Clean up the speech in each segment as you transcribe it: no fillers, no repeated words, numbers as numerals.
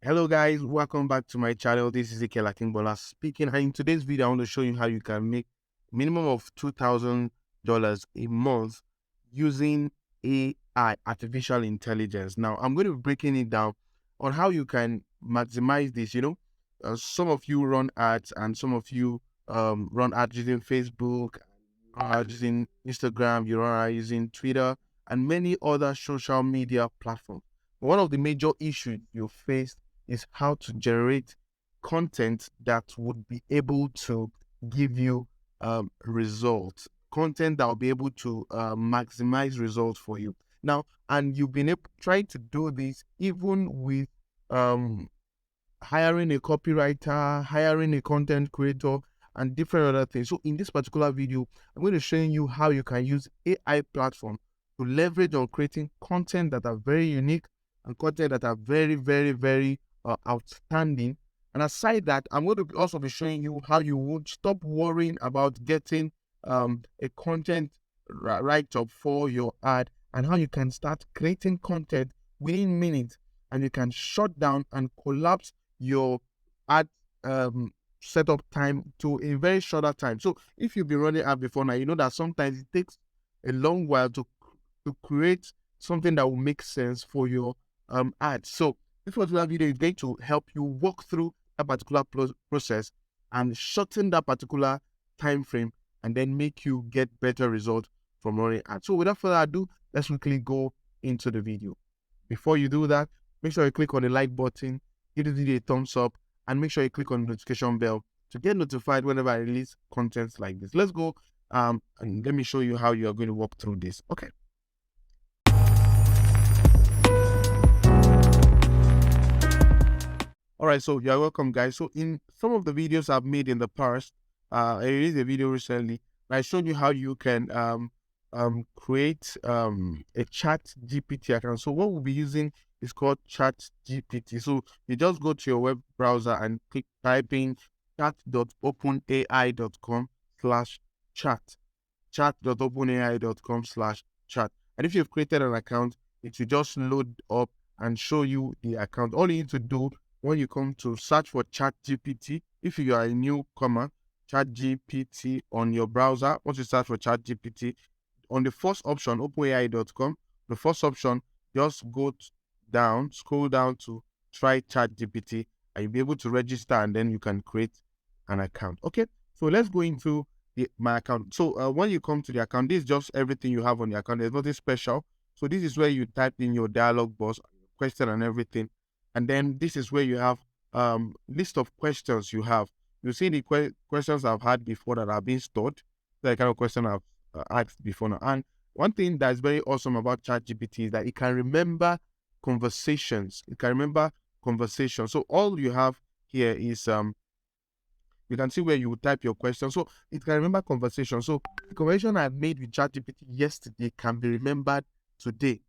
Hello guys, welcome back to my channel. This is Ike Lakinbola speaking, and in today's video I want to show you how you can make minimum of $2,000 a month using AI, artificial intelligence. Now I'm going to be breaking it down on how you can maximize this. Some of you run ads and some of you run ads using Facebook, using Instagram, you run ads using Twitter and many other social media platforms. One of the major issues you face is how to generate content that would be able to give you results, content that will be able to maximize results for you. Now, and you've been able trying to do this even with um, hiring a copywriter, hiring a content creator, and different other things. So in this particular video, I'm going to show you how you can use AI platform to leverage on creating content that are very unique and content that are very, very, very outstanding. And aside that, I'm going to also be showing you how you would stop worrying about getting a content write-up for your ad and how you can start creating content within minutes, and you can shut down and collapse your ad setup time to a very shorter time. So if you've been running ad before now, you know that sometimes it takes a long while to create something that will make sense for your ad. So this particular video is going to help you walk through a particular process and shorten that particular time frame, and then make you get better results from running ads. So without further ado, let's quickly go into the video. Before you do that, make sure you click on the like button, give this video a thumbs up, and make sure you click on the notification bell to get notified whenever I release content like this. Let's go and let me show you how you are going to walk through this. Okay. All right, so you're welcome, guys. So in some of the videos I've made in the past, I released a video recently. I showed you how you can create a Chatgpt account. So what we'll be using is called Chatgpt. So you just go to your web browser and type in chat.openai.com/chat, chat.openai.com/chat. And if you've created an account, it will just load up and show you the account. All you need to do when you come to search for ChatGPT, if you are a newcomer, ChatGPT on your browser, once you search for ChatGPT, on the first option, openai.com, the first option, just go down, scroll down to try ChatGPT, and you'll be able to register, and then you can create an account. Okay, so let's go into my account. So when you come to the account, this is just everything you have on the account. There's nothing special. So this is where you type in your dialog box, question and everything. And then this is where you have list of questions you have. You see the questions I've had before that have been stored, the kind of question I've asked before now. And one thing that's very awesome about ChatGPT is that it can remember conversations. It can remember conversations. So all you have here is you can see where you type your question. So it can remember conversations. So the conversation I made with ChatGPT yesterday can be remembered today.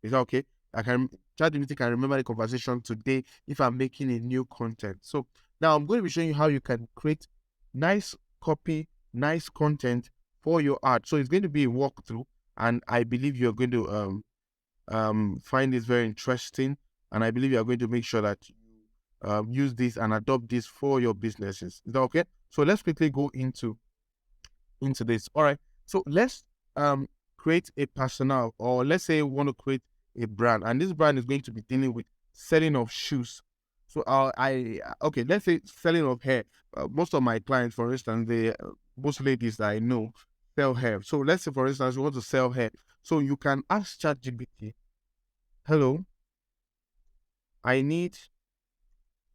Is that okay? ChatGPT can remember the conversation today if I'm making a new content. So now I'm going to be showing you how you can create nice copy, nice content for your ad. So it's going to be a walkthrough, and I believe you're going to find this very interesting, and I believe you're going to make sure that you use this and adopt this for your businesses. Is that okay? So let's quickly go into this. All right. So let's create a personnel, or let's say we want to create a brand, and this brand is going to be dealing with selling of shoes. So okay, let's say selling of hair. Most of my clients, for instance, most ladies that I know sell hair. So let's say, for instance, you want to sell hair. So you can ask ChatGPT, hello, I need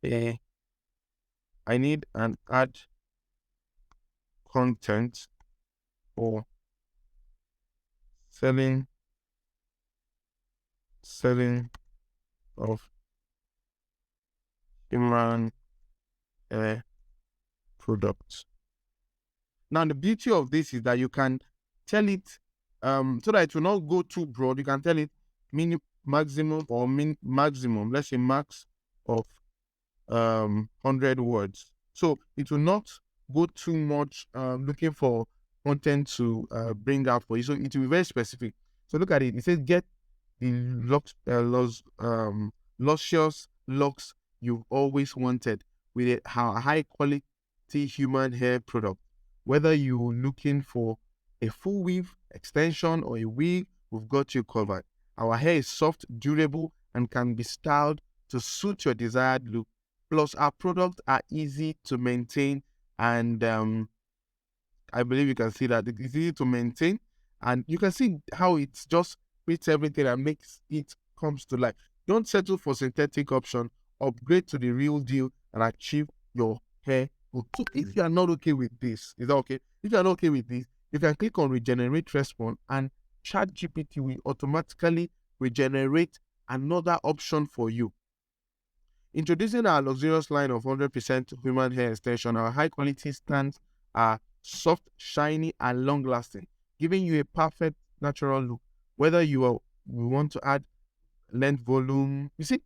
an ad content for selling of human hair products. Now the beauty of this is that you can tell it so that it will not go too broad. You can tell it maximum, let's say max of 100 words. So it will not go too much looking for content to bring out for you. So it will be very specific. So look at it. It says get the luscious locks you've always wanted with a high quality human hair product. Whether you're looking for a full weave extension or a wig, we've got you covered. Our hair is soft, durable, and can be styled to suit your desired look. Plus, our products are easy to maintain, and I believe you can see that it's easy to maintain, and you can see how it's just fits everything and makes it comes to life. Don't settle for synthetic option. Upgrade to the real deal and achieve your hair look. So if you are not okay with this, is that okay? If you are not okay with this, you can click on regenerate response, and ChatGPT will automatically regenerate another option for you. Introducing our luxurious line of 100% human hair extension, our high quality strands are soft, shiny, and long lasting, giving you a perfect natural look. Whether you want to add length, volume, you see,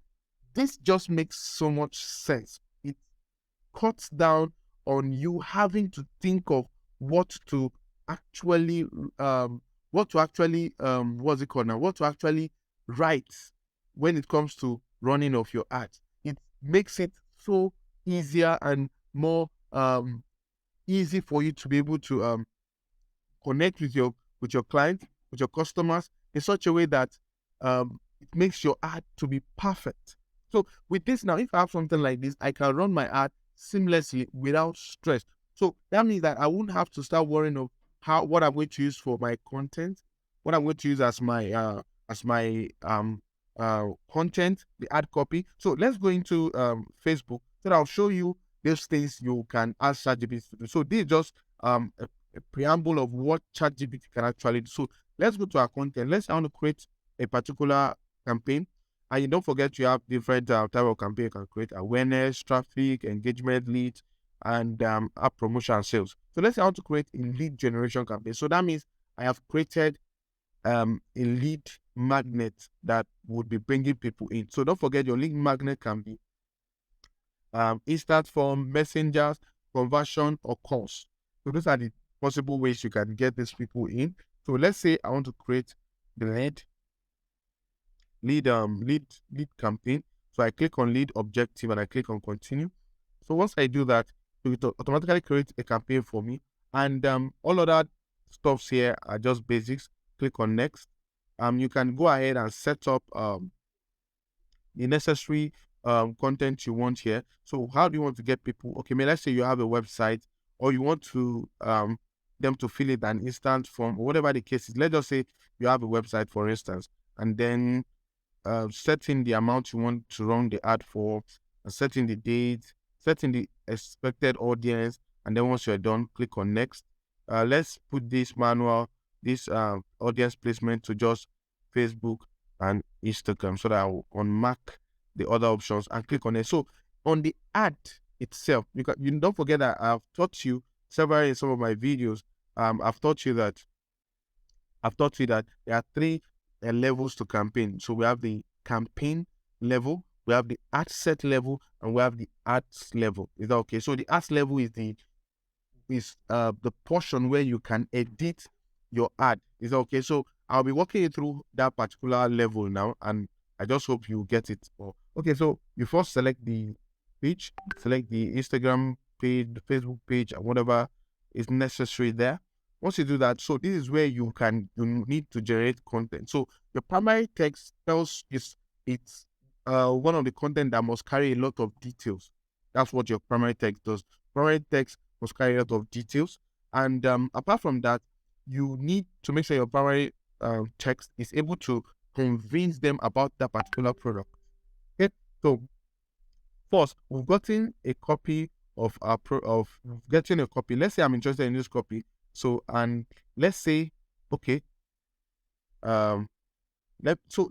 this just makes so much sense. It cuts down on you having to think of what to actually what's it called now? What to actually write when it comes to running of your ads. It makes it so easier and more easy for you to be able to connect with your client, with your customers in such a way that it makes your ad to be perfect. So with this now, if I have something like this, I can run my ad seamlessly without stress. So that means that I won't have to start worrying of what I'm going to use for my content, what I'm going to use as my content, the ad copy. So let's go into Facebook, so that I'll show you those things you can ask ChatGPT to do. So this is just a preamble of what ChatGPT can actually do. So let's go to our content. Let's want to create a particular campaign. And you don't forget you have different type of campaign you can create: awareness, traffic, engagement, leads, and app promotion and sales. So let's say I want to create a lead generation campaign. So that means I have created a lead magnet that would be bringing people in. So don't forget your lead magnet can be instant form, messengers, conversion, or calls. So those are the possible ways you can get these people in. So let's say I want to create the lead campaign. So I click on lead objective and I click on continue. So once I do that, it will automatically create a campaign for me. And all other stuffs here are just basics. Click on next. You can go ahead and set up the necessary content you want here. So how do you want to get people? Okay, let's say you have a website, or you want to them to fill it an instant form, or whatever the case is. Let's just say you have a website, for instance, and then setting the amount you want to run the ad for, setting the date, setting the expected audience, and then once you're done, click on next. Let's put this audience placement to just Facebook and Instagram, so that I will unmark the other options and click on it. So on the ad itself, you don't forget that I've taught you several in some of my videos. I've taught you that there are three levels to campaign. So we have the campaign level, we have the ad set level, and we have the ads level. Is that okay? So the ads level is the portion where you can edit your ad. Is that okay? So I'll be walking you through that particular level now, and I just hope you get it. Okay, so you first select the page, select the Instagram page, the Facebook page, and whatever is necessary there. Once you do that, so this is where you need to generate content. So your primary text it's one of the content that must carry a lot of details. That's what your primary text does. Primary text must carry a lot of details, and apart from that, you need to make sure your primary text is able to convince them about that particular product. Okay, so first we've gotten a copy of getting a copy. Let's say I'm interested in this copy. So, and let's say, okay, so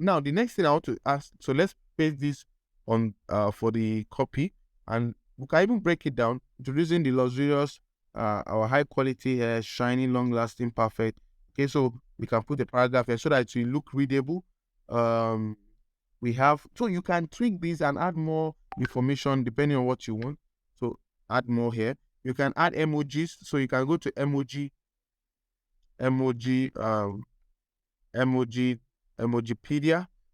now the next thing I want to ask, so let's paste this on for the copy, and we can even break it down, introducing the luxurious our high quality hair, shiny, long lasting, perfect. Okay, so we can put the paragraph here so that it will look readable. We have, so you can tweak this and add more information depending on what you want. So add more here. You can add emojis, so you can go to Emojipedia.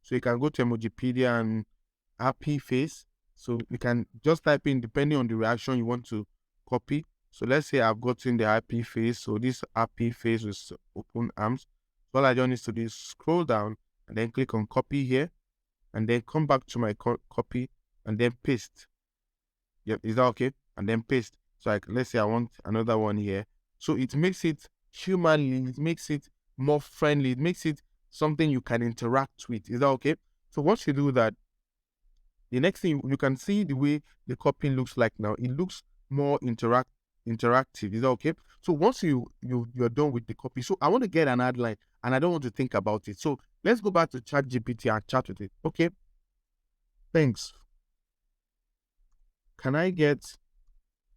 So you can go to Emojipedia and happy face. So you can just type in depending on the reaction you want to copy. So let's say I've gotten the happy face. So this happy face with open arms. So all I just need to do is scroll down and then click on copy here, and then come back to my copy and then paste. Yep, is that okay? And then paste. So like, let's say I want another one here. So it makes it humanly, it makes it more friendly, it makes it something you can interact with. Is that okay? So once you do that, the next thing you can see the way the copy looks like now. It looks more interactive. Is that okay? So once you're done with the copy, so I want to get an ad line and I don't want to think about it. So let's go back to ChatGPT and chat with it. Okay, thanks. Can I get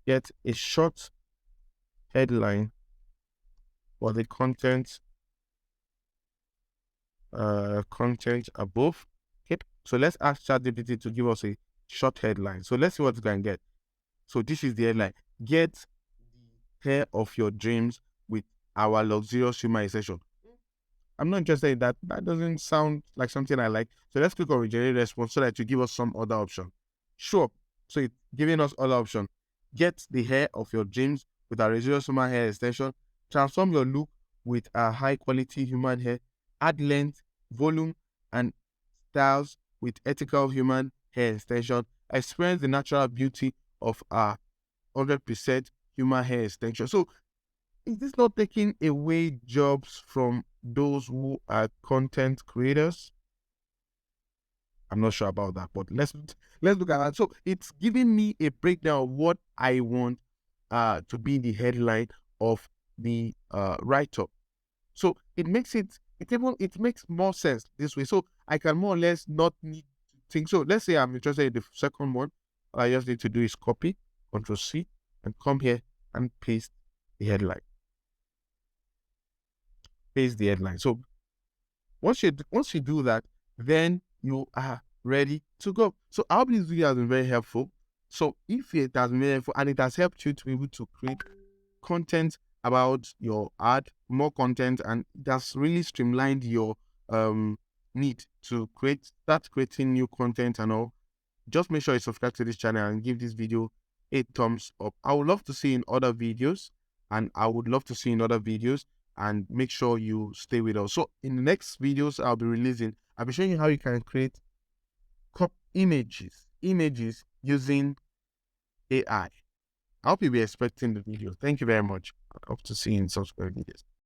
a short headline for the content above? Okay, so let's ask ChatGPT to give us a short headline. So let's see what we can get. So this is the headline: get the hair of your dreams with our luxurious human extension. I'm not interested in that. That doesn't sound like something I like. So let's click on regenerate response so that you give us some other option. Sure. So it's giving us other option. Get the hair of your dreams with a luxurious human hair extension. Transform your look with a high quality human hair. Add length, volume, and styles with ethical human hair extension. Experience the natural beauty of a 100% human hair extension. So is this not taking away jobs from those who are content creators? I'm not sure about that, but let's look at that. So it's giving me a breakdown of what I want to be the headline of the write-up. So it makes it makes more sense this way. So I can more or less not need to think. So let's say I'm interested in the second one. All I just need to do is copy, Control C, and come here and paste the headline. Paste the headline. So once you do that, then you are ready to go. So I hope this video has been very helpful. So if it has been very helpful and it has helped you to be able to create content about your ad, more content, and that's really streamlined your need to start creating new content and all, just make sure you subscribe to this channel and give this video a thumbs up. I would love to see in other videos, and make sure you stay with us. So in the next videos I'll be showing you how you can create images using AI. I hope you'll be expecting the video. Thank you very much. I hope to see you in subsequent videos.